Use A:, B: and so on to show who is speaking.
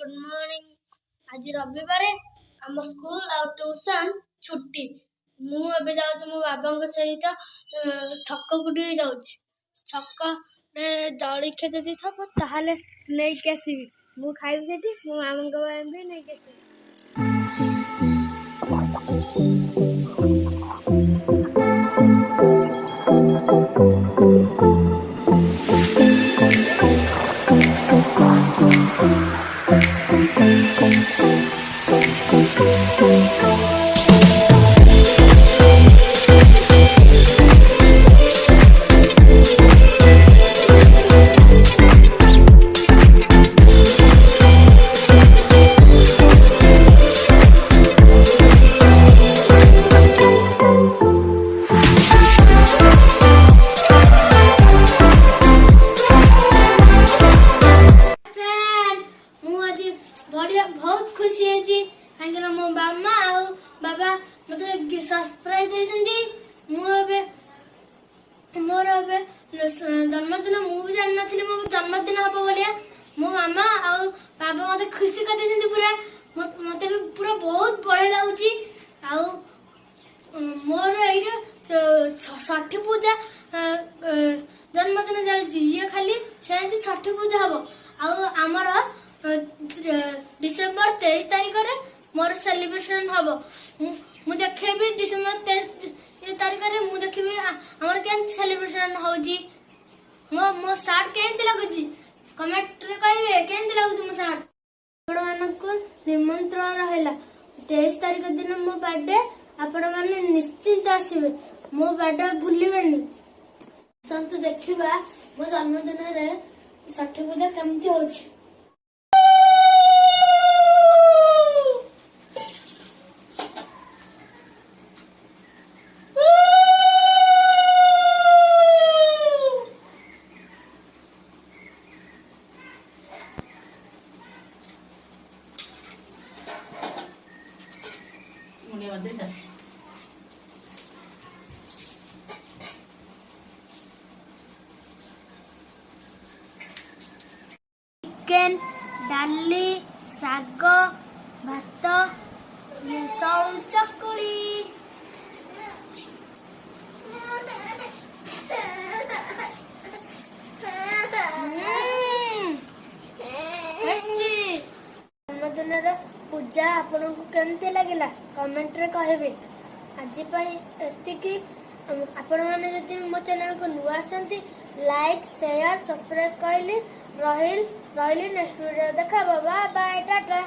A: Good morning. आज रविवार आम स्कूल आ ट्यूशन छुट्टी। मु एबे जाउछ मो बाबा सहित छक को जाउछ। छक रे जलखिया जदि थब ताहले नै के आसीबी। मु खाइबी सेठी मो मामा को भी नै के आसीबी। बहुत खुशी है जी कहीं मो मामा आ बाबा मते सरप्राइज देसंदी। मोर जन्मदिन मु भी जान नथिली मो जन्मदिन हबो बोलिया मो मामा आ बाबा मते खुशी कर देसंदी। पूरा मते भी पूरा बहुत बढिया लागुची। आ मोर एइडे छठी पूजा जन्मदिन चलती ये खाली सेंती छठी पूजा हबो। आ हमर डिसेंबर 23 तारीख रे मोर सेलिब्रेशन हबो। मु देखेबी डिसेंबर 23 तारीख रे मु देखेबी हमर केन सेलिब्रेशन होजी। मो सार्ट केन लागुची कमेंट रे कहबे केन लागुची मो सार्ट। आपण मानको निमंत्रण रहला 23 तारीख दिन मो बर्थडे। आपण माने निश्चित आसीबे मो बर्थडे भूलिबेनी। संतु देखिबा मो जन्मदिन रे छठी पूजा केमती होची। चिकेन डाली साग भात सळु चकुली जन्मदिन पूजा आपन को केमती लगिला कमेंट रे कहबे। आज एतिकी आपण माने जदि मो चैनल को नुआ आसंती लाइक शेयर सब्सक्राइब कइली रहिल नेक्स्ट वीडियो देखा। Bye bye Tata.